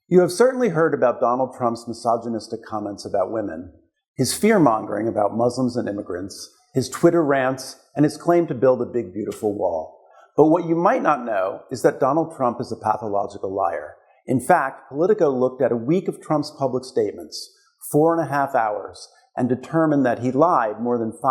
You have certainly heard about Donald Trump's misogynistic comments about women, his fear-mongering about Muslims and immigrants, his Twitter rants, and his claim to build a big, beautiful wall. But what you might not know is that Donald Trump is a pathological liar. In fact, Politico looked at a week of Trump's public statements, 4.5 hours, and determined that he lied more than 6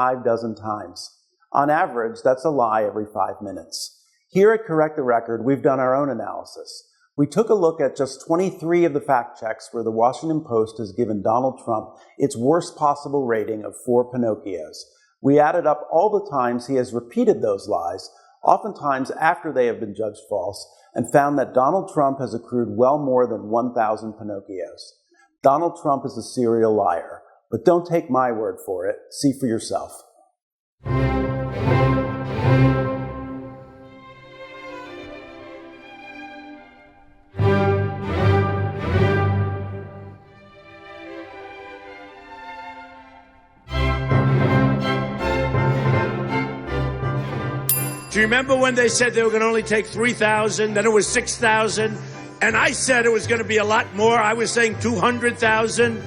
times. On average, that's a lie every 5 minutes. Here at Correct the Record, we've done our own analysis. We took a look at just 23 of the fact checks where the Washington Post has given Donald Trump its worst possible rating of 4 Pinocchios. We added up all the times he has repeated those lies, oftentimes after they have been judged false, and found that Donald Trump has accrued well more than 1,000 Pinocchios. Donald Trump is a serial liar, but don't take my word for it. See for yourself. Do you remember when they said they were going to only take 3,000, then it was 6,000, and I said it was going to be a lot more? I was saying 200,000.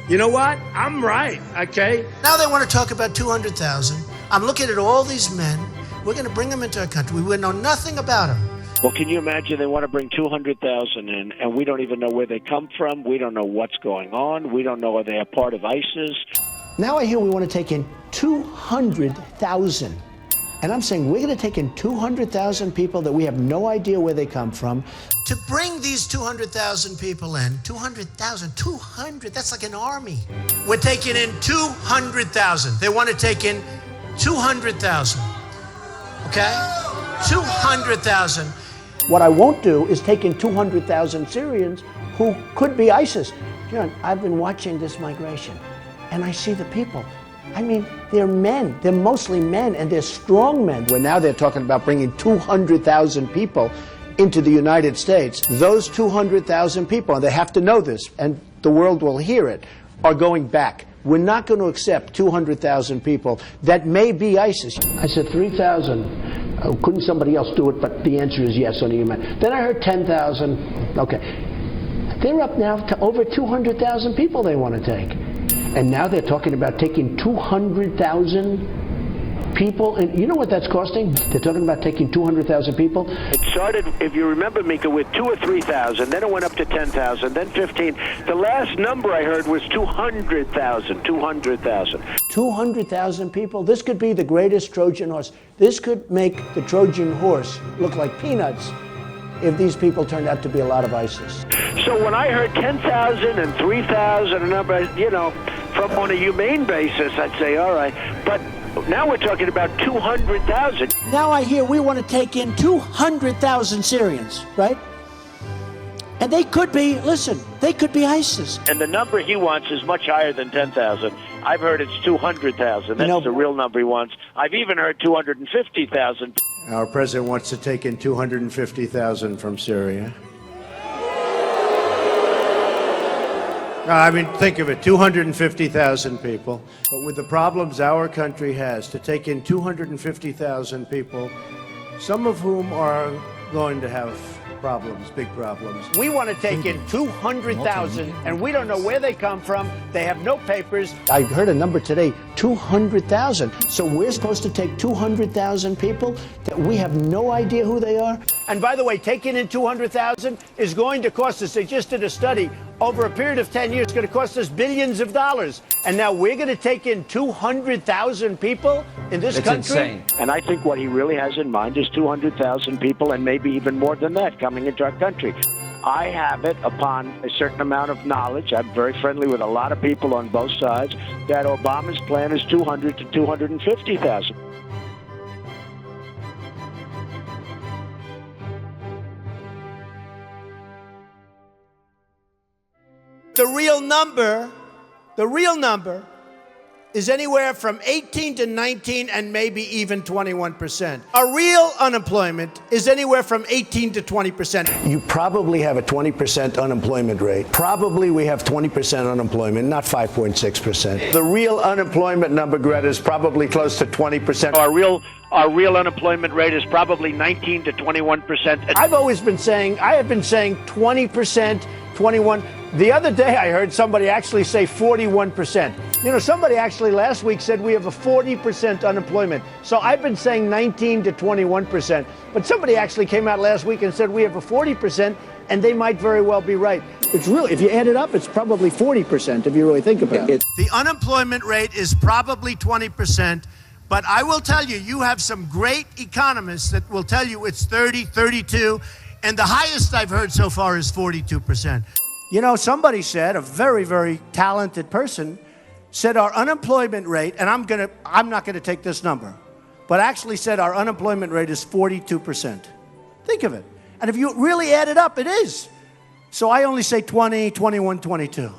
You know what? I'm right, okay? Now they want to talk about 200,000. I'm looking at all these men. We're going to bring them into our country. We know nothing about them. Well, can you imagine they want to bring 200,000 in, and we don't even know where they come from. We don't know what's going on. We don't know whether they are part of ISIS. Now I hear we want to take in 200,000. And I'm saying we're going to take in 200,000 people that we have no idea where they come from. To bring these 200,000 people in, 200,000, that's like an army. We're taking in 200,000. They want to take in 200,000. Okay? 200,000. What I won't do is take in 200,000 Syrians who could be ISIS. John, I've been watching this migration, and I see the people. I mean, they're men. They're mostly men, and they're strong men. Where now they're talking about bringing 200,000 people into the United States. Those 200,000 people, and they have to know this, and the world will hear it, are going back. We're not going to accept 200,000 people that may be ISIS. I said 3,000. Oh, couldn't somebody else do it? But the answer is yes on the human. Then I heard 10,000. Okay. They're up now to over 200,000 people they want to take. And now they're talking about taking 200,000 people. And you know what that's costing? They're talking about taking 200,000 people. It started, if you remember, Mika, with 2,000 or 3,000. Then it went up to 10,000, then 15. The last number I heard was 200,000. 200,000. 200,000 people. This could be the greatest Trojan horse. This could make the Trojan horse look like peanuts if these people turned out to be a lot of ISIS. So when I heard 10,000 and 3,000, a number, you know, from on a humane basis, I'd say, all right. But now we're talking about 200,000. Now I hear we want to take in 200,000 Syrians, right? And they could be, listen, they could be ISIS. And the number he wants is much higher than 10,000. I've heard it's 200,000. That's the real number he wants. I've even heard 250,000. Our president wants to take in 250,000 from Syria. I mean, think of it, 250,000 people. But with the problems our country has, to take in 250,000 people, some of whom are going to have problems, big problems. We want to take in 200,000, and we don't know where they come from. They have no papers. I heard a number today, 200,000. So we're supposed to take 200,000 people that we have no idea who they are? And by the way, taking in 200,000 is going to cost us, they just did a study, over a period of 10 years, it's going to cost us billions of dollars. And now we're going to take in 200,000 people in this country? It's insane. And I think what he really has in mind is 200,000 people, and maybe even more than that, coming into our country. I have it upon a certain amount of knowledge. I'm very friendly with a lot of people on both sides, that Obama's plan is 200 to 250,000. The real number is anywhere from 18 to 19 and maybe even 21%. Our real unemployment is anywhere from 18 to 20%. You probably have a 20% unemployment rate. Probably we have 20% unemployment, not 5.6%. The real unemployment number, Greta, is probably close to 20%. Our real unemployment rate is probably 19 to 21%. I have been saying 20%, 21. The other day I heard somebody actually say 41%. You know, somebody actually last week said we have a 40% unemployment. So I've been saying 19 to 21%. But somebody actually came out last week and said we have a 40%, and they might very well be right. It's really, if you add it up, it's probably 40% if you really think about it. The unemployment rate is probably 20%. But I will tell you, you have some great economists that will tell you it's 30, 32, and the highest I've heard so far is 42%. You know, somebody said, a very, very talented person, said our unemployment rate, and I'm not gonna take this number, but actually said our unemployment rate is 42%. Think of it. And if you really add it up, it is. So I only say 20, 21, 22,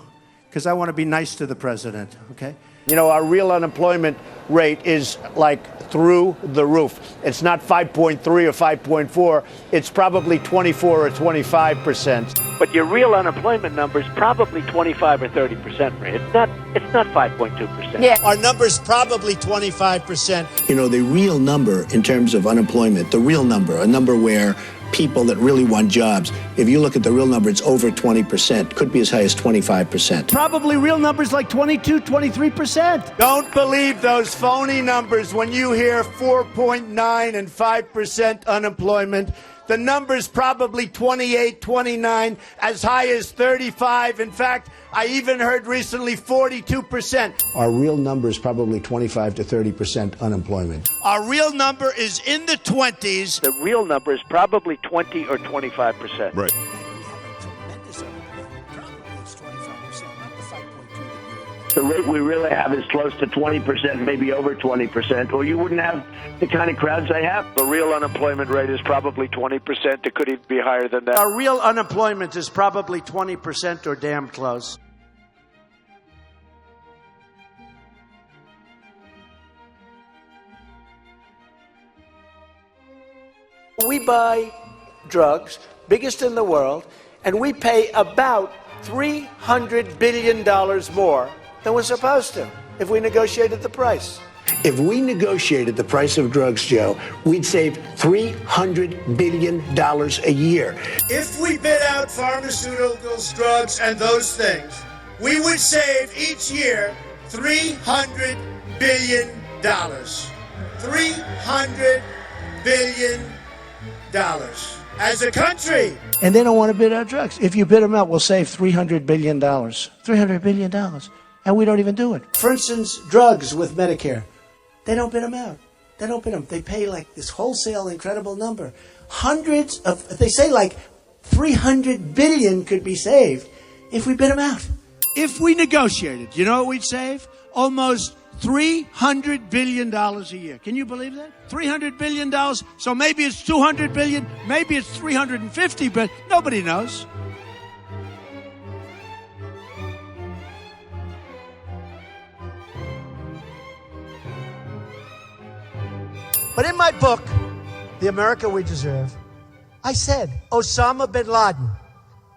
because I want to be nice to the president, okay? You know, our real unemployment rate is like through the roof. It's not 5.3 or 5.4. It's probably 24 or 25%. But your real unemployment number is probably 25 or 30%, Ray. It's not 5.2%. Yeah. Our number's probably 25%. You know, the real number in terms of unemployment, the real number, a number where people that really want jobs, if you look at the real number, it's over 20%, could be as high as 25%. Probably real numbers like 22, 23%. Don't believe those phony numbers when you hear 4.9 and 5% unemployment. The number's probably 28, 29, as high as 35. In fact, I even heard recently 42%. Our real number is probably 25 to 30% unemployment. Our real number is in the 20s. The real number is probably 20 or 25%. Right. The rate we really have is close to 20%, maybe over 20%, or you wouldn't have the kind of crowds they have. The real unemployment rate is probably 20%. It could even be higher than that. Our real unemployment is probably 20% or damn close. We buy drugs, biggest in the world, and we pay about $300 billion more than we're supposed to if we negotiated the price. If we negotiated the price of drugs, Joe, we'd save $300 billion a year. If we bid out pharmaceuticals, drugs, and those things, we would save each year $300 billion. $300 billion as a country. And they don't want to bid out drugs. If you bid them out, we'll save $300 billion. $300 billion. And we don't even do it. For instance, drugs with Medicare. They don't bid them out. They don't bid them. They pay like this wholesale incredible number. They say like 300 billion could be saved if we bid them out. If we negotiated, you know what we'd save? Almost $300 billion a year. Can you believe that? $300 billion. So maybe it's 200 billion, maybe it's 350, but nobody knows. But in my book, The America We Deserve, I said Osama Bin Laden.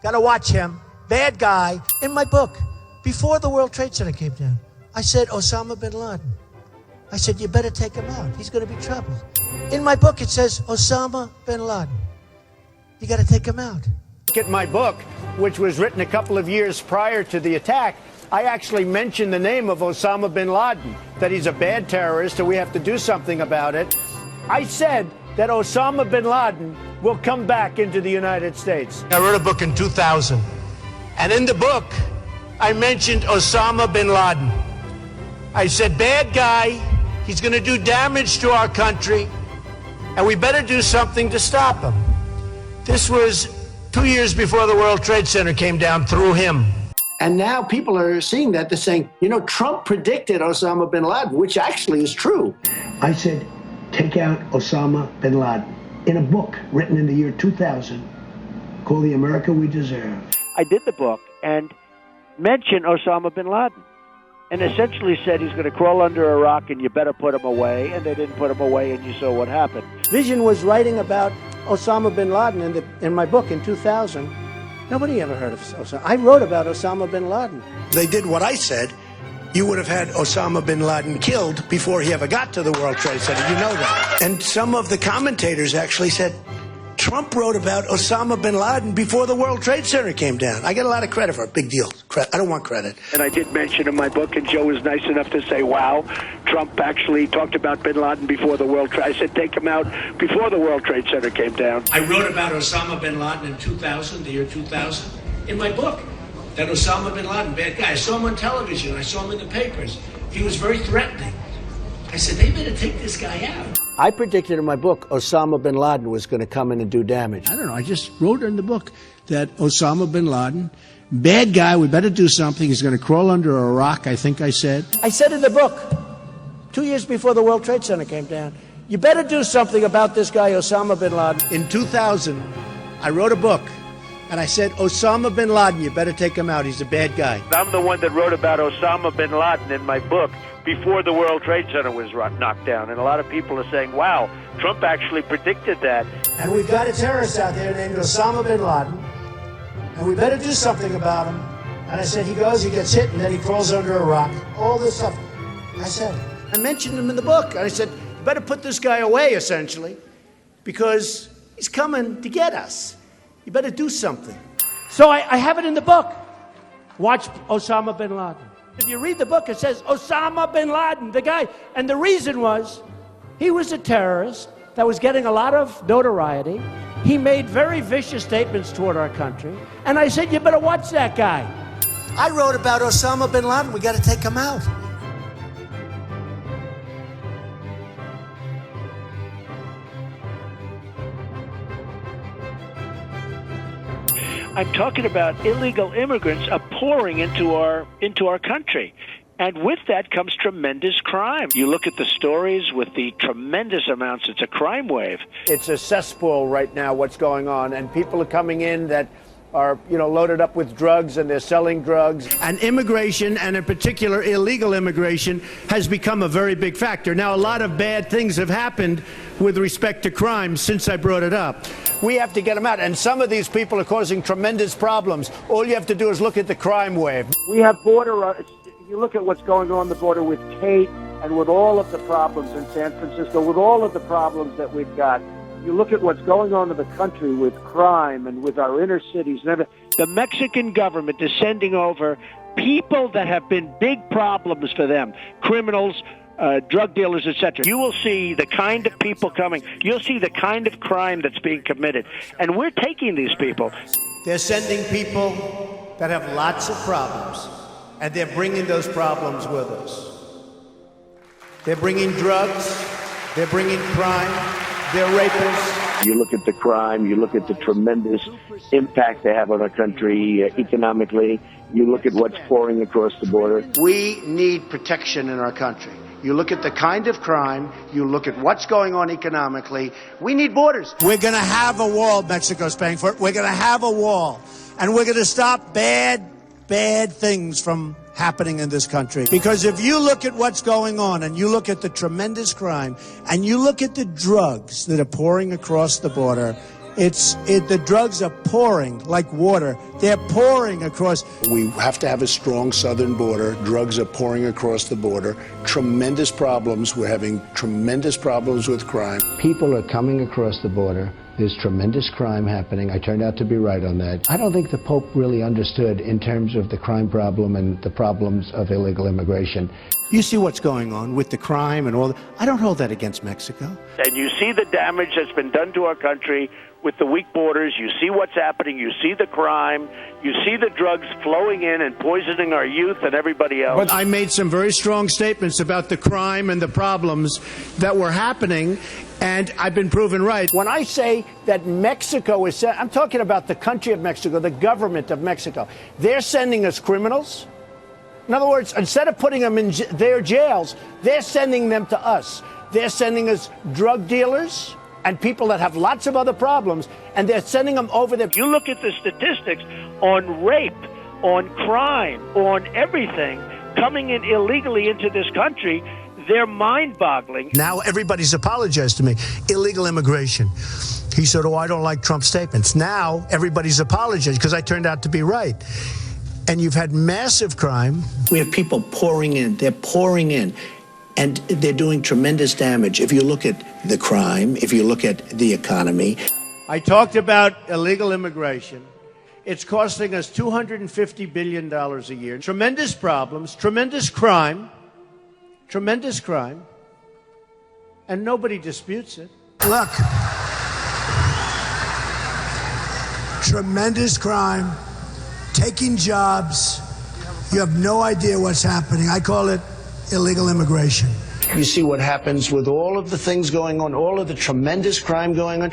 Gotta watch him. Bad guy. In my book, before the World Trade Center came down, I said Osama Bin Laden. I said, you better take him out. He's going to be trouble. In my book, it says Osama Bin Laden. You got to take him out. Look at my book, which was written a couple of years prior to the attack. I actually mentioned the name of Osama Bin Laden, that he's a bad terrorist and we have to do something about it. I said that Osama Bin Laden will come back into the United States. I wrote a book in 2000, and in the book, I mentioned Osama Bin Laden. I said, bad guy, he's going to do damage to our country, and we better do something to stop him. This was 2 years before the World Trade Center came down through him. And now people are seeing that. They're saying, you know, Trump predicted Osama bin Laden, which actually is true. I said, take out Osama bin Laden in a book written in the year 2000 called The America We Deserve. I did the book and mentioned Osama bin Laden and essentially said he's going to crawl under a rock and you better put him away. And they didn't put him away, and you saw what happened. Vision was writing about Osama bin Laden in my book in 2000. Nobody ever heard of Osama. I wrote about Osama bin Laden. They did what I said. You would have had Osama bin Laden killed before he ever got to the World Trade Center. You know that. And some of the commentators actually said, Trump wrote about Osama Bin Laden before the World Trade Center came down. I get a lot of credit for it. Big deal. I don't want credit. And I did mention in my book, and Joe was nice enough to say, wow, Trump actually talked about Bin Laden before the World Trade. I said, take him out before the World Trade Center came down. I wrote about Osama Bin Laden in 2000, the year 2000, in my book. That Osama Bin Laden, bad guy. I saw him on television. I saw him in the papers. He was very threatening. I said, they better take this guy out. I predicted in my book Osama bin Laden was going to come in and do damage. I don't know. I just wrote in the book that Osama bin Laden, bad guy, we better do something. He's going to crawl under a rock, I think I said. I said in the book, 2 years before the World Trade Center came down, you better do something about this guy, Osama bin Laden. In 2000, I wrote a book, and I said, Osama bin Laden, you better take him out. He's a bad guy. I'm the one that wrote about Osama bin Laden in my book before the World Trade Center was knocked down. And a lot of people are saying, wow, Trump actually predicted that. And we've got a terrorist out there named Osama Bin Laden, and we better do something about him. And I said, he goes, he gets hit, and then he crawls under a rock. All this stuff. I said, I mentioned him in the book, and I said, you better put this guy away, essentially, because he's coming to get us. You better do something. So I have it in the book. Watch Osama bin Laden. If you read the book, it says Osama bin Laden, the guy. And the reason was he was a terrorist that was getting a lot of notoriety. He made very vicious statements toward our country. And I said, you better watch that guy. I wrote about Osama Bin Laden. We got to take him out. I'm talking about illegal immigrants are pouring into our country. And with that comes tremendous crime. You look at the stories with the tremendous amounts, it's a crime wave. It's a cesspool right now, what's going on, and people are coming in that are, loaded up with drugs, and they're selling drugs. And immigration, and in particular illegal immigration, has become a very big factor. Now, a lot of bad things have happened with respect to crime since I brought it up. We have to get them out, and some of these people are causing tremendous problems. All you have to do is look at the crime wave. We have border, you look at what's going on the border with Kate and with all of the problems in San Francisco, with all of the problems that we've got. You look at what's going on in the country with crime and with our inner cities and everything. The Mexican government is sending over people that have been big problems for them, criminals, drug dealers, etc. You will see the kind of people coming. You'll see the kind of crime that's being committed. And we're taking these people. They're sending people that have lots of problems, and they're bringing those problems with us. They're bringing drugs, they're bringing crime, they're rapists. You look at the crime, you look at the tremendous impact they have on our country economically, you look at what's pouring across the border. We need protection in our country. You look at the kind of crime, you look at what's going on economically, we need borders. We're going to have a wall. Mexico's paying for it. We're going to have a wall. And we're going to stop bad things from happening in this country. Because if you look at what's going on, and you look at the tremendous crime, and you look at the drugs that are pouring across the border, the drugs are pouring like water. They're pouring across. We have to have a strong southern border. Drugs are pouring across the border. Tremendous problems. We're having tremendous problems with crime. People are coming across the border. There's tremendous crime happening. I turned out to be right on that. I don't think the Pope really understood in terms of the crime problem and the problems of illegal immigration. You see what's going on with the crime and all that. I don't hold that against Mexico. And you see the damage that's been done to our country with the weak borders. You see what's happening. You see the crime. You see the drugs flowing in and poisoning our youth and everybody else. But I made some very strong statements about the crime and the problems that were happening, and I've been proven right. When I say that Mexico is, I'm talking about the country of Mexico, the government of Mexico. They're sending us criminals. In other words, instead of putting them in their jails, they're sending them to us. They're sending us drug dealers and people that have lots of other problems, and they're sending them over there. You look at the statistics on rape, on crime, on everything coming in illegally into this country, they're mind-boggling. Now everybody's apologized to me. Illegal immigration. He said, I don't like Trump's statements. Now everybody's apologized because I turned out to be right. And you've had massive crime. We have people pouring in. They're pouring in. And they're doing tremendous damage. If you look at the crime, if you look at the economy. I talked about illegal immigration. It's costing us $250 billion a year. Tremendous problems, tremendous crime, and nobody disputes it. Look, tremendous crime, taking jobs. You have no idea what's happening. I call it illegal immigration. You see what happens with all of the things going on, all of the tremendous crime going on.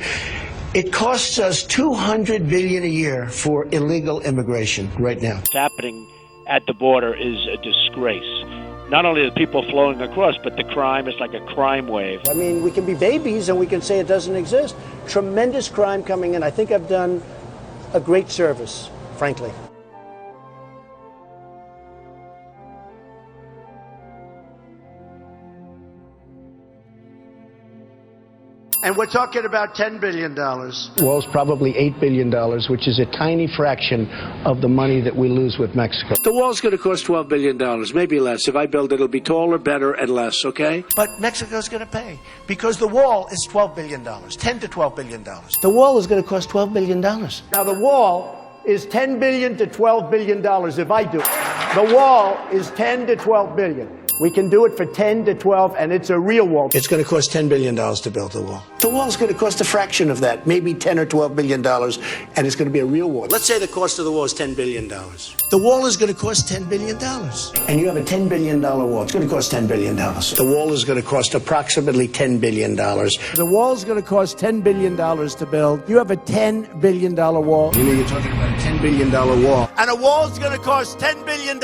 It costs us $200 billion a year for illegal immigration right now. What's happening at the border is a disgrace. Not only the people flowing across, but the crime is like a crime wave. I mean, we can be babies and we can say it doesn't exist. Tremendous crime coming in. I think I've done a great service, frankly. And we're talking about $10 billion. Wall's probably $8 billion, which is a tiny fraction of the money that we lose with Mexico. The wall's going to cost $12 billion, maybe less. If I build it, it'll be taller, better, and less, okay? But Mexico's going to pay because the wall is $12 billion, $10 to $12 billion. The wall is going to cost $12 billion. Now, the wall is $10 billion to $12 billion if I do it. The wall is $10 to $12 billion. We can do it for 10 to 12, and it's a real wall. It's going to cost $10 billion to build the wall. The wall's going to cost a fraction of that, maybe $10 or $12 billion, and it's going to be a real wall. Let's say the cost of the wall is $10 billion. The wall is going to cost $10 billion. And you have a $10 billion wall. It's going to cost $10 billion. The wall is going to cost approximately $10 billion. The wall's going to cost $10 billion to build. You have a $10 billion wall. You know, you're talking about a $10 billion wall. And a wall's going to cost $10 billion.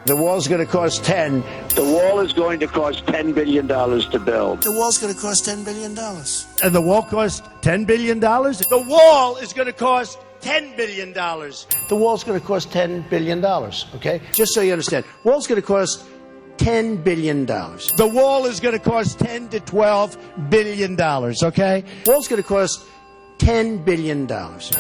The wall's going to cost 10. The wall is going to cost $10 billion to build. The wall's going to cost $10 billion. And the wall costs $10 billion? The wall is going to cost $10 billion. The wall's going to cost $10 billion, okay? Just so you understand. Wall's going to cost $10 billion. The wall is going to cost $10 to $12 billion, okay? Wall's going to cost $10 billion.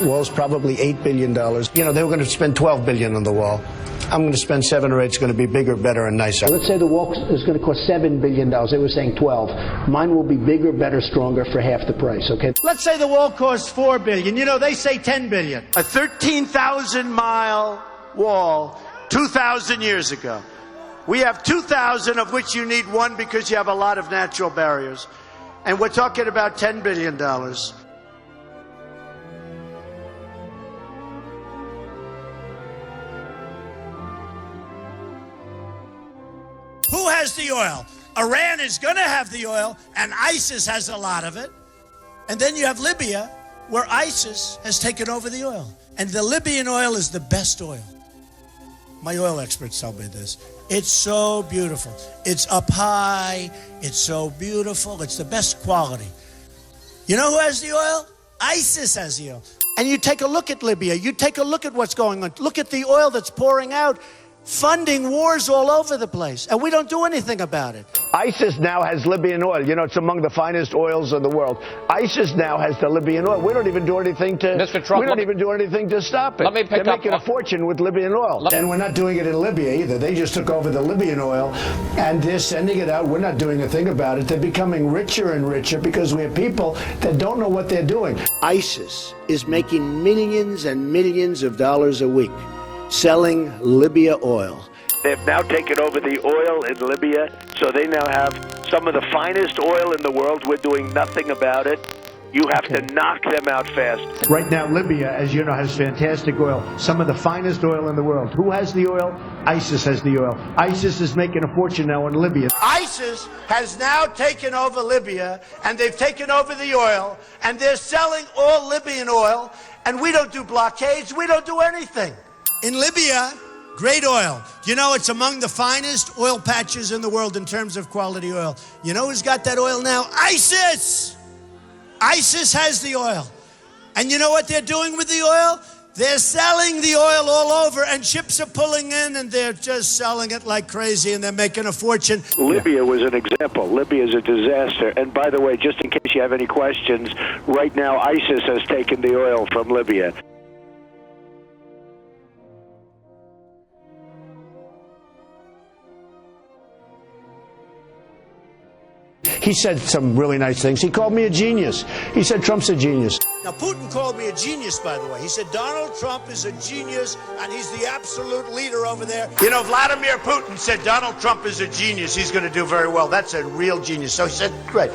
Wall's probably $8 billion. You know, they were going to spend $12 billion on the wall. I'm going to spend 7 or 8. It's going to be bigger, better, and nicer. Let's say the wall is going to cost $7 billion. They were saying 12. Mine will be bigger, better, stronger for half the price, okay? Let's say the wall costs $4 billion. You know, they say $10 billion. A 13,000-mile wall 2,000 years ago. We have 2,000, of which you need 1 because you have a lot of natural barriers. And we're talking about $10 billion. Who has the oil? Iran is going to have the oil, and ISIS has a lot of it. And then you have Libya, where ISIS has taken over the oil. And the Libyan oil is the best oil. My oil experts tell me this. It's so beautiful. It's up high. It's so beautiful. It's the best quality. You know who has the oil? ISIS has the oil. And you take a look at Libya. You take a look at what's going on. Look at the oil that's pouring out, funding wars all over the place, and we don't do anything about it. ISIS now has Libyan oil. You know, it's among the finest oils in the world. ISIS now has the Libyan oil. We don't even do anything to. Mr. Trump, we don't even do anything to stop it. Let me pick They're up making a fortune with Libyan oil. And we're not doing it in Libya either. They just took over the Libyan oil, and they're sending it out. We're not doing a thing about it. They're becoming richer and richer because we have people that don't know what they're doing. ISIS is making millions and millions of dollars a week selling Libya oil. They've now taken over the oil in Libya, so they now have some of the finest oil in the world. We're doing nothing about it. You have to knock them out fast. Right now, Libya, as you know, has fantastic oil. Some of the finest oil in the world. Who has the oil? ISIS has the oil. ISIS is making a fortune now in Libya. ISIS has now taken over Libya, and they've taken over the oil, and they're selling all Libyan oil, and we don't do blockades. We don't do anything. In Libya, great oil. You know, it's among the finest oil patches in the world in terms of quality oil. You know who's got that oil now? ISIS! ISIS has the oil. And you know what they're doing with the oil? They're selling the oil all over, and ships are pulling in, and they're just selling it like crazy, and they're making a fortune. Libya was an example. Libya is a disaster. And by the way, just in case you have any questions, right now ISIS has taken the oil from Libya. He said some really nice things. He called me a genius. He said Trump's a genius. Now, Putin called me a genius, by the way. He said, Donald Trump is a genius, and he's the absolute leader over there. You know, Vladimir Putin said Donald Trump is a genius. He's going to do very well. That's a real genius. So he said, great.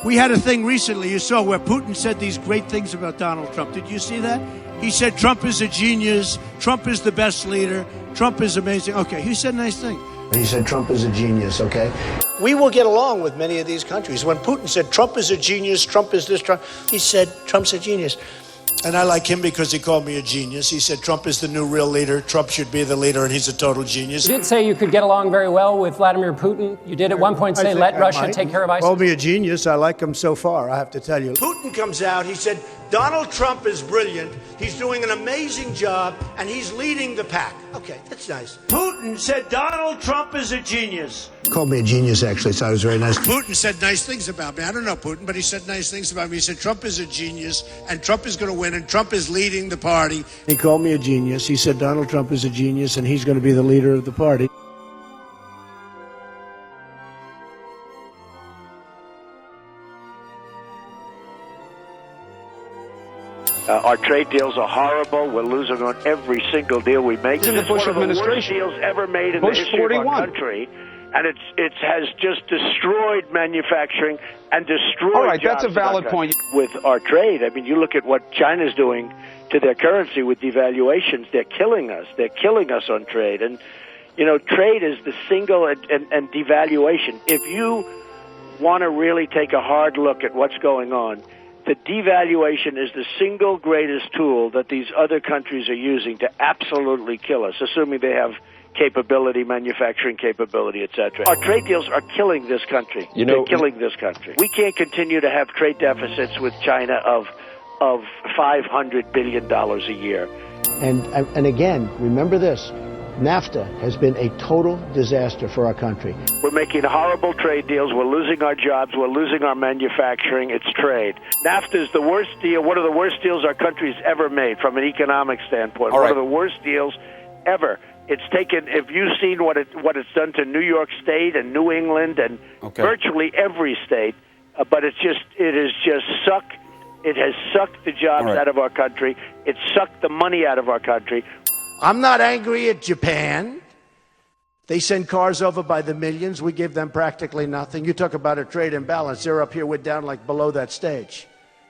We had a thing recently, you saw, where Putin said these great things about Donald Trump. Did you see that? He said Trump is a genius, Trump is the best leader, Trump is amazing. Okay, he said nice things. He said Trump is a genius, okay? We will get along with many of these countries. When Putin said Trump is a genius, Trump is this, Trump, he said Trump's a genius. And I like him because he called me a genius. He said Trump is the new real leader. Trump should be the leader, and he's a total genius. You did say you could get along very well with Vladimir Putin. You did at one point say let Russia take care of ISIS. Called me a genius. I like him so far, I have to tell you. Putin comes out, he said, Donald Trump is brilliant. He's doing an amazing job, and he's leading the pack. Okay, that's nice. Putin said Donald Trump is a genius. Called me a genius, actually, so it was very nice. Putin said nice things about me. I don't know Putin, but he said nice things about me. He said Trump is a genius, and Trump is going to win, and Trump is leading the party. He called me a genius. He said Donald Trump is a genius, and he's going to be the leader of the party. Our trade deals are horrible. We're losing on every single deal we make. In the Bush administration, one of the worst deals ever made in the history 41. of our country, and it has just destroyed manufacturing and destroyed. All right, jobs that's a valid point. With our trade. I mean, you look at what China's doing to their currency with devaluations. They're killing us. They're killing us on trade, and you know, trade is the single and devaluation. If you want to really take a hard look at what's going on, the devaluation is the single greatest tool that these other countries are using to absolutely kill us, assuming they have capability, manufacturing capability, etc. Our trade deals are killing this country. They're killing this country. We can't continue to have trade deficits with China of $500 billion a year. And again, remember this. NAFTA has been a total disaster for our country. We're making horrible trade deals. We're losing our jobs. We're losing our manufacturing. It's trade. NAFTA is the worst deal, one of the worst deals our country's ever made from an economic standpoint. One of the worst deals ever. It's taken, if you've seen what it's done to New York State and New England and virtually every state, but it has sucked the jobs out of our country. It's sucked the money out of our country. I'm not angry at Japan. They send cars over by the millions. We give them practically nothing. You talk about a trade imbalance. They're up here, we're down like below that stage.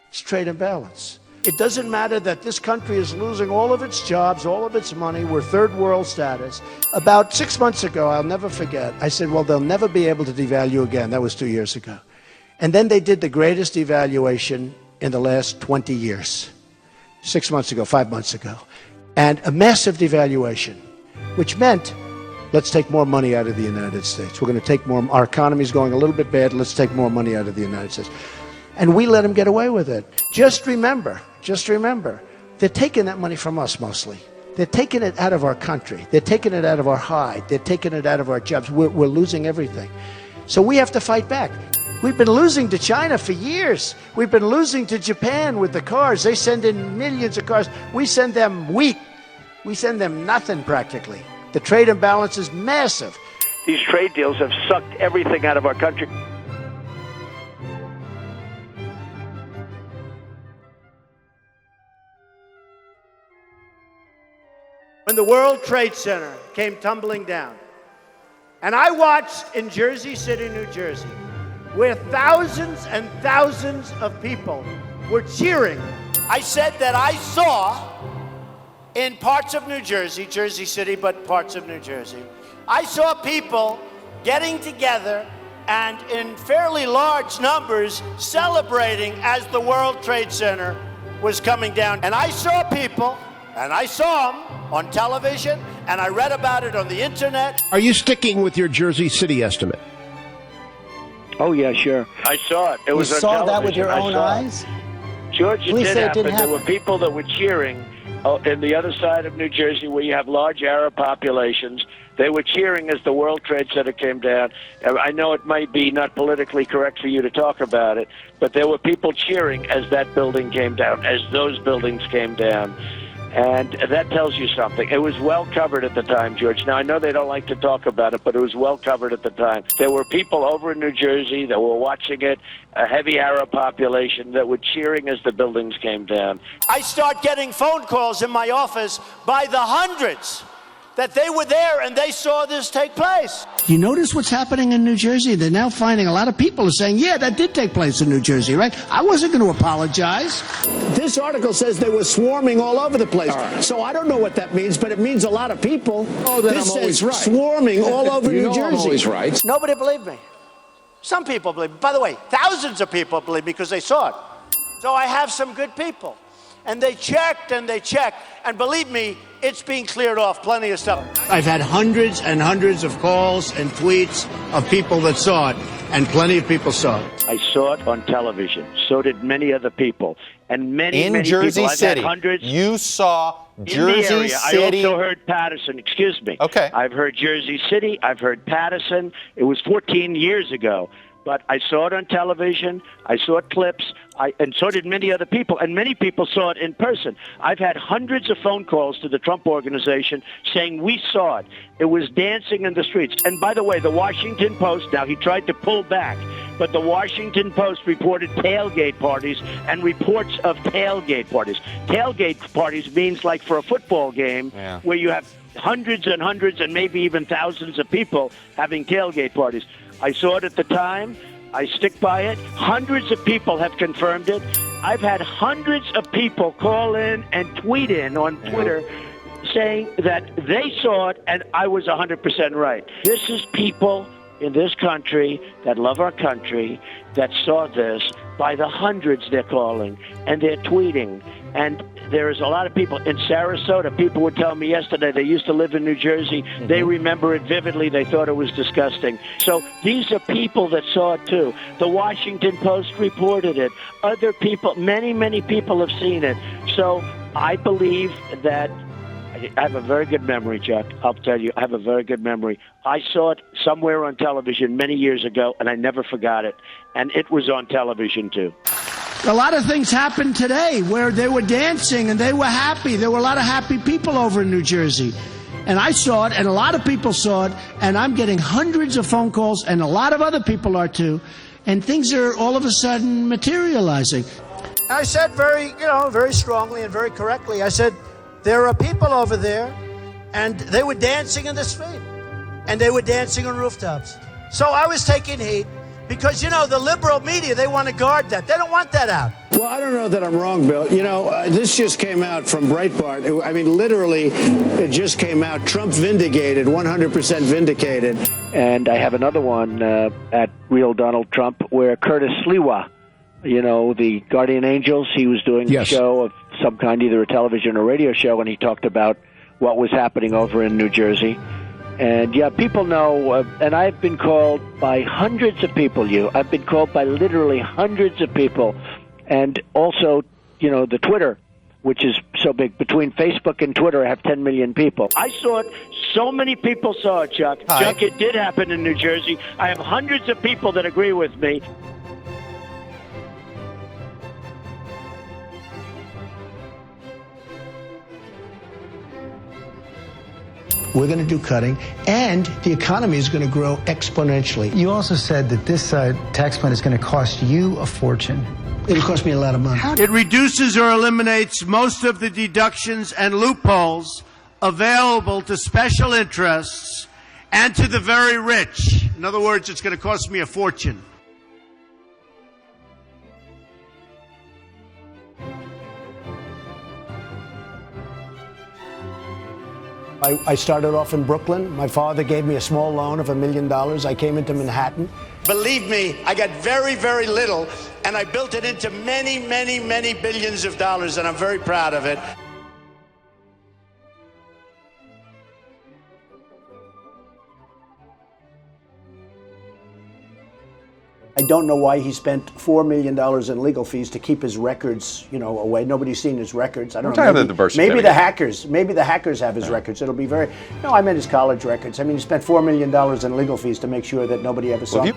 It's trade imbalance. It doesn't matter that this country is losing all of its jobs, all of its money. We're third world status. About 6 months ago, I'll never forget, I said, well, they'll never be able to devalue again. That was 2 years ago. And then they did the greatest devaluation in the last 20 years. 6 months ago, 5 months ago. And a massive devaluation, which meant, let's take more money out of the United States. We're going to take more, our economy's going a little bit bad, let's take more money out of the United States. And we let them get away with it. Just remember, they're taking that money from us mostly. They're taking it out of our country. They're taking it out of our hide. They're taking it out of our jobs. We're losing everything. So we have to fight back. We've been losing to China for years. We've been losing to Japan with the cars. They send in millions of cars. We send them wheat. We send them nothing practically. The trade imbalance is massive. These trade deals have sucked everything out of our country. When the World Trade Center came tumbling down, and I watched in Jersey City, New Jersey, where thousands and thousands of people were cheering. I said that I saw in parts of New Jersey, Jersey City, but parts of New Jersey, I saw people getting together and in fairly large numbers celebrating as the World Trade Center was coming down. And I saw people, and I saw them on television, and I read about it on the internet. Are you sticking with your Jersey City estimate? Oh, yeah, sure. I saw it. It was on television. You saw that with your own eyes? George, it did happen. There were people that were cheering in the other side of New Jersey where you have large Arab populations. They were cheering as the World Trade Center came down. I know it might be not politically correct for you to talk about it, but there were people cheering as that building came down, as those buildings came down. And that tells you something. It was well covered at the time, George. Now, I know they don't like to talk about it, but it was well covered at the time. There were people over in New Jersey that were watching it, a heavy Arab population that were cheering as the buildings came down. I start getting phone calls in my office by the hundreds that they were there and they saw this take place. You notice what's happening in New Jersey? They're now finding a lot of people are saying, yeah, that did take place in New Jersey, right? I wasn't going to apologize. This article says they were swarming all over the place. Right. So I don't know what that means, but it means a lot of people. Oh, then this I'm always says right. Swarming all over you New know Jersey. I'm always right. Nobody believed me. Some people believe me. By the way, thousands of people believe me because they saw it. So I have some good people. And they checked and they checked. And believe me, it's being cleared off. Plenty of stuff. I've had hundreds and hundreds of calls and tweets of people that saw it, and plenty of people saw it. I saw it on television. So did many other people. And many Jersey people. I've City. had hundreds. You saw Jersey in the area. City. I also heard Patterson. Excuse me. Okay. I've heard Jersey City. I've heard Patterson. It was 14 years ago. But I saw it on television. I saw clips. And so did many other people. And many people saw it in person. I've had hundreds of phone calls to the Trump organization saying, we saw it. It was dancing in the streets. And by the way, the Washington Post, now he tried to pull back, but the Washington Post reported tailgate parties and reports of tailgate parties. Tailgate parties means like for a football game where you have hundreds and hundreds and maybe even thousands of people having tailgate parties. I saw it at the time. I stick by it. Hundreds of people have confirmed it. I've had hundreds of people call in and tweet in on Twitter saying that they saw it and I was 100% right. This is people in this country that love our country that saw this. By the hundreds they're calling and they're tweeting. And there is a lot of people in Sarasota. People would tell me yesterday they used to live in New Jersey. They remember it vividly. They thought it was disgusting. So these are people that saw it too. The Washington Post reported it. Other people, many people have seen it. So I believe that I have a very good memory, Chuck. I'll tell you, I have a very good memory. I saw it somewhere on television many years ago, and I never forgot it. And it was on television too. A lot of things happened today where they were dancing and they were happy. There were a lot of happy people over in New Jersey. And I saw it, and a lot of people saw it, and I'm getting hundreds of phone calls, and a lot of other people are too. And things are all of a sudden materializing. I said very strongly and very correctly, I said, there are people over there, and they were dancing in the street, and they were dancing on rooftops. So I was taking heat. Because, the liberal media, they want to guard that. They don't want that out. Well, I don't know that I'm wrong, Bill. This just came out from Breitbart. I mean, literally, it just came out. Trump vindicated, 100% vindicated. And I have another one at Real Donald Trump where Curtis Sliwa, the Guardian Angels, he was doing a show of some kind, either a television or radio show, and he talked about what was happening over in New Jersey. And, people know, and I've been called by hundreds of people, I've been called by literally hundreds of people. And also, the Twitter, which is so big. Between Facebook and Twitter, I have 10 million people. I saw it. So many people saw it, Chuck. Hi. Chuck, it did happen in New Jersey. I have hundreds of people that agree with me. We're going to do cutting, and the economy is going to grow exponentially. You also said that this tax plan is going to cost you a fortune. It'll cost me a lot of money. It reduces or eliminates most of the deductions and loopholes available to special interests and to the very rich. In other words, it's going to cost me a fortune. I started off in Brooklyn. My father gave me a small loan of $1 million. I came into Manhattan. Believe me, I got very, very little, and I built it into many, many, many billions of dollars, and I'm very proud of it. I don't know why he spent $4 million in legal fees to keep his records, away. Nobody's seen his records. I don't know. Maybe the hackers have his records. It'll be very. No, I meant his college records. I mean, he spent $4 million in legal fees to make sure that nobody ever saw.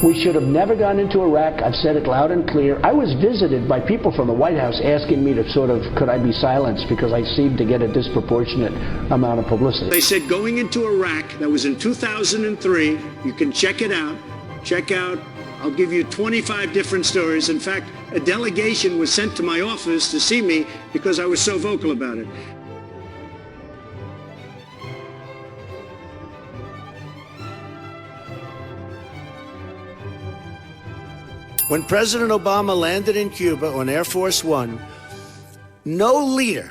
We should have never gone into Iraq. I've said it loud and clear. I was visited by people from the White House asking me to sort of, could I be silenced because I seemed to get a disproportionate amount of publicity. They said going into Iraq, that was in 2003, you can check it out. Check out, I'll give you 25 different stories. In fact, a delegation was sent to my office to see me because I was so vocal about it. When President Obama landed in Cuba on Air Force One, no leader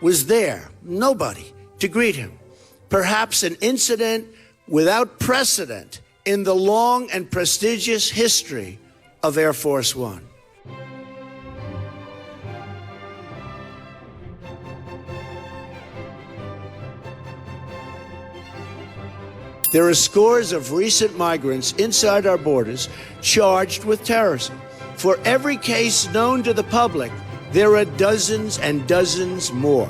was there, nobody, to greet him. Perhaps an incident without precedent in the long and prestigious history of Air Force One. There are scores of recent migrants inside our borders charged with terrorism. For every case known to the public, there are dozens and dozens more.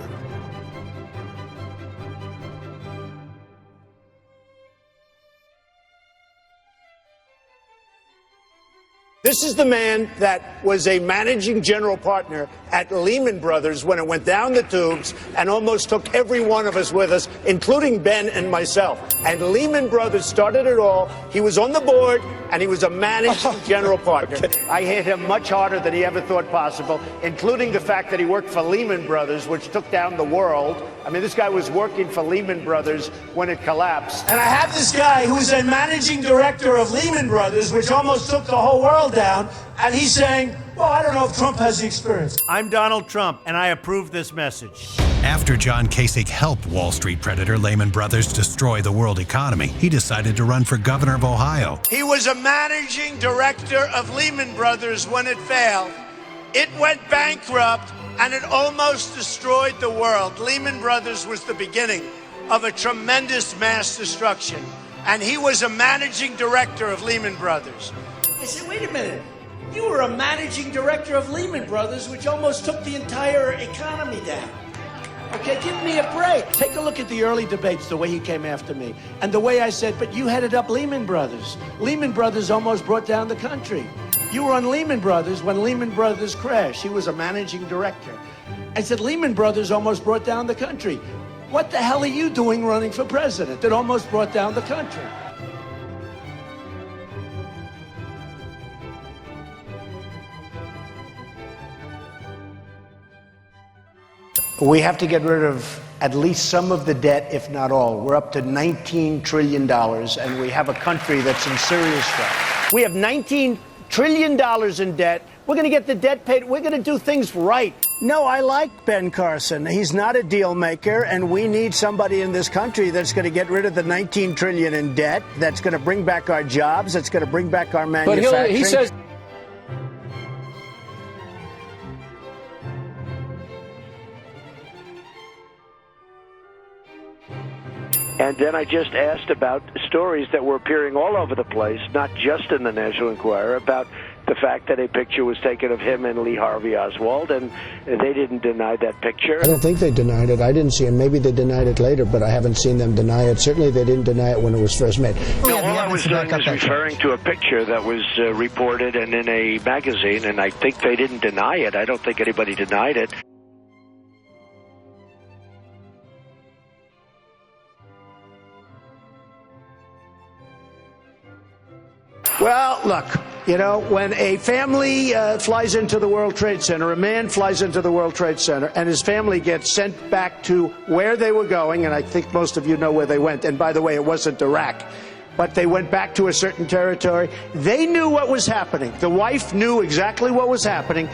This is the man that was a managing general partner at Lehman Brothers when it went down the tubes and almost took every one of us with us, including Ben and myself. And Lehman Brothers started it all. He was on the board, and he was a managing general partner. I hit him much harder than he ever thought possible, including the fact that he worked for Lehman Brothers, which took down the world. I mean, this guy was working for Lehman Brothers when it collapsed. And I have this guy who's a managing director of Lehman Brothers, which almost took the whole world down, and he's saying, well, I don't know if Trump has the experience. I'm Donald Trump, and I approve this message. After John Kasich helped Wall Street predator Lehman Brothers destroy the world economy, he decided to run for governor of Ohio. He was a managing director of Lehman Brothers when it failed. It went bankrupt, and it almost destroyed the world. Lehman Brothers was the beginning of a tremendous mass destruction, and he was a managing director of Lehman Brothers. I said, wait a minute. You were a managing director of Lehman Brothers, which almost took the entire economy down. Okay, give me a break. Take a look at the early debates, the way he came after me, and the way I said, but you headed up Lehman Brothers. Lehman Brothers almost brought down the country. You were on Lehman Brothers when Lehman Brothers crashed. He was a managing director. I said, Lehman Brothers almost brought down the country. What the hell are you doing running for president? It almost brought down the country. We have to get rid of at least some of the debt, if not all. We're up to $19 trillion, and we have a country that's in serious trouble. We have $19 trillion in debt. We're going to get the debt paid. We're going to do things right. No, I like Ben Carson. He's not a deal maker, and we need somebody in this country that's going to get rid of the $19 trillion in debt, that's going to bring back our jobs, that's going to bring back our manufacturing. But he says... And then I just asked about stories that were appearing all over the place, not just in the National Enquirer, about the fact that a picture was taken of him and Lee Harvey Oswald, and they didn't deny that picture. I don't think they denied it. I didn't see it. Maybe they denied it later, but I haven't seen them deny it. Certainly they didn't deny it when it was first made. No, all I was doing was referring to a picture that was reported and in a magazine, and I think they didn't deny it. I don't think anybody denied it. Well, look, you know, when a family flies into the World Trade Center, a man flies into the World Trade Center, and his family gets sent back to where they were going, and I think most of you know where they went, and by the way, it wasn't Iraq, but they went back to a certain territory. They knew what was happening. The wife knew exactly what was happening.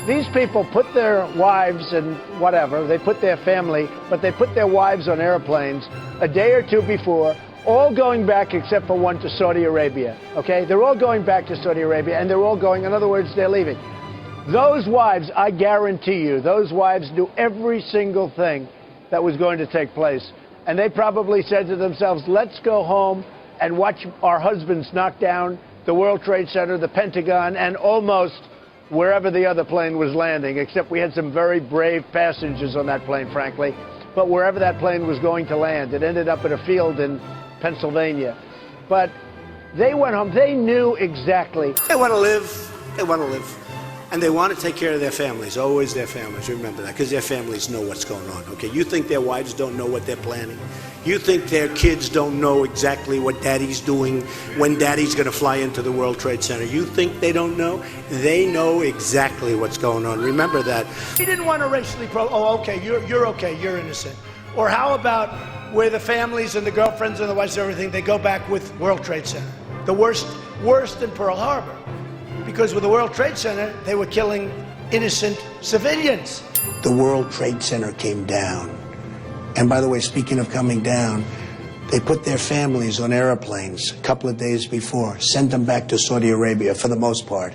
These people put their wives and whatever, they put their family, but they put their wives on airplanes a day or two before, all going back except for one to Saudi Arabia, okay? They're all going back to Saudi Arabia, and they're all going, in other words, they're leaving. Those wives, I guarantee you, those wives knew every single thing that was going to take place. And they probably said to themselves, let's go home and watch our husbands knock down the World Trade Center, the Pentagon, and almost wherever the other plane was landing, except we had some very brave passengers on that plane, frankly. But wherever that plane was going to land, it ended up in a field in Pennsylvania. But They went home. They knew exactly. They want to live. They want to live. And they want to take care of their families, always their families. Remember that, because their families know what's going on, okay? You think their wives don't know what they're planning? You think their kids don't know exactly what daddy's doing when daddy's going to fly into the World Trade Center? You think they don't know? They know exactly what's going on. Remember that. He didn't want to racially okay, you're okay, you're innocent. Or how about where the families and the girlfriends and the wives and everything, they go back with World Trade Center. The worst in Pearl Harbor. Because with the World Trade Center, they were killing innocent civilians. The World Trade Center came down. And by the way, speaking of coming down, they put their families on airplanes a couple of days before, sent them back to Saudi Arabia for the most part.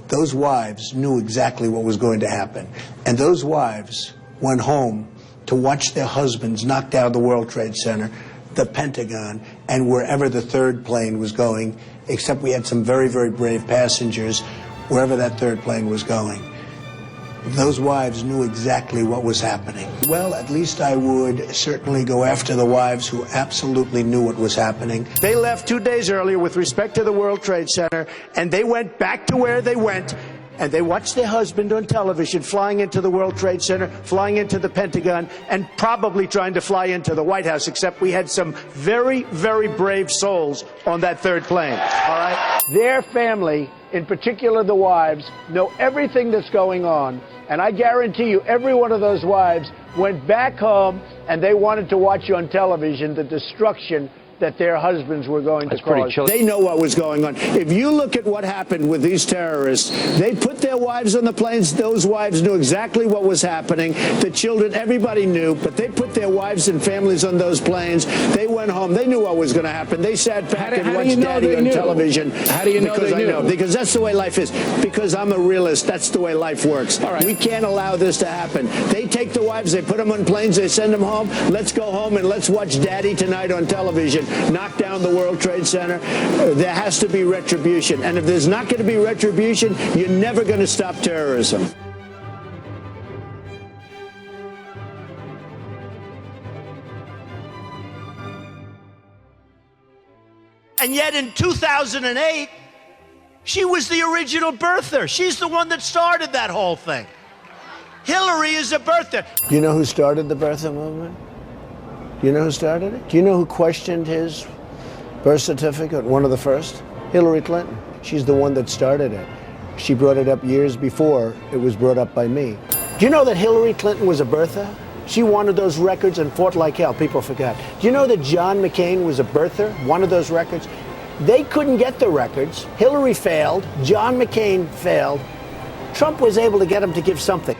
Those wives knew exactly what was going to happen. And those wives went home to watch their husbands knock down the World Trade Center, the Pentagon, and wherever the third plane was going, except we had some very, very brave passengers wherever that third plane was going. Those wives knew exactly what was happening. Well, at least I would certainly go after the wives who absolutely knew what was happening. They left 2 days earlier with respect to the World Trade Center, and they went back to where they went, and they watched their husband on television flying into the World Trade Center, flying into the Pentagon, and probably trying to fly into the White House, except we had some very, very brave souls on that third plane. All right? Their family, in particular the wives, know everything that's going on. And I guarantee you, every one of those wives went back home and they wanted to watch on television the destruction that their husbands were going to cause. They know what was going on. If you look at what happened with these terrorists, they put their wives on the planes. Those wives knew exactly what was happening. The children, everybody knew, but they put their wives and families on those planes. They went home. They knew what was going to happen. They sat back and watched Daddy on television. How do you know because they knew? I know. Because that's the way life is. Because I'm a realist. That's the way life works. All right. We can't allow this to happen. They take the wives, they put them on planes, they send them home. Let's go home and let's watch Daddy tonight on television. Knock down the World Trade Center. There has to be retribution. And if there's not going to be retribution, you're never going to stop terrorism. And yet in 2008, she was the original birther. She's the one that started that whole thing. Hillary is a birther. Do you know who started the birther movement? Do you know who started it? Do you know who questioned his birth certificate, one of the first? Hillary Clinton. She's the one that started it. She brought it up years before it was brought up by me. Do you know that Hillary Clinton was a birther? She wanted those records and fought like hell. People forgot. Do you know that John McCain was a birther, one of those records? They couldn't get the records. Hillary failed. John McCain failed. Trump was able to get him to give something.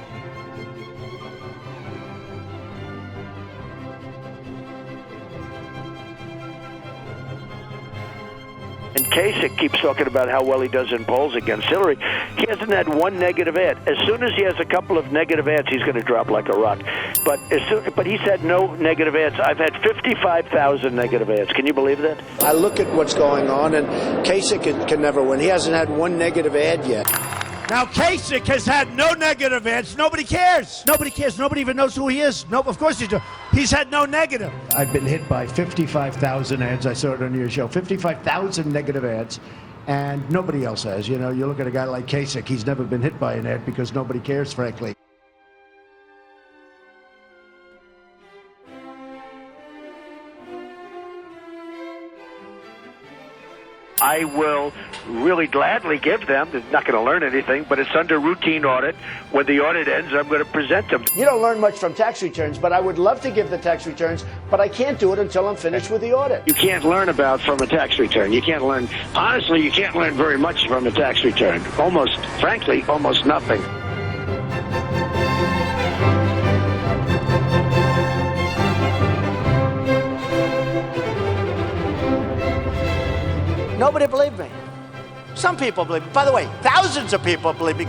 And Kasich keeps talking about how well he does in polls against Hillary. He hasn't had one negative ad. As soon as he has a couple of negative ads, he's going to drop like a rock. But he's had no negative ads. I've had 55,000 negative ads. Can you believe that? I look at what's going on, and Kasich can never win. He hasn't had one negative ad yet. Now, Kasich has had no negative ads. Nobody cares. Nobody cares. Nobody even knows who he is. No, of course he's had no negative. I've been hit by 55,000 ads. I saw it on your show. 55,000 negative ads. And nobody else has. You know, you look at a guy like Kasich, he's never been hit by an ad because nobody cares, frankly. I will really gladly give them. They're not going to learn anything, but it's under routine audit. When the audit ends, I'm going to present them. You don't learn much from tax returns, but I would love to give the tax returns, but I can't do it until I'm finished with the audit. You can't learn from a tax return. You can't learn, honestly, you can't learn very much from a tax return. Frankly, almost nothing. Nobody believed me. Some people believe me. By the way, thousands of people believe me.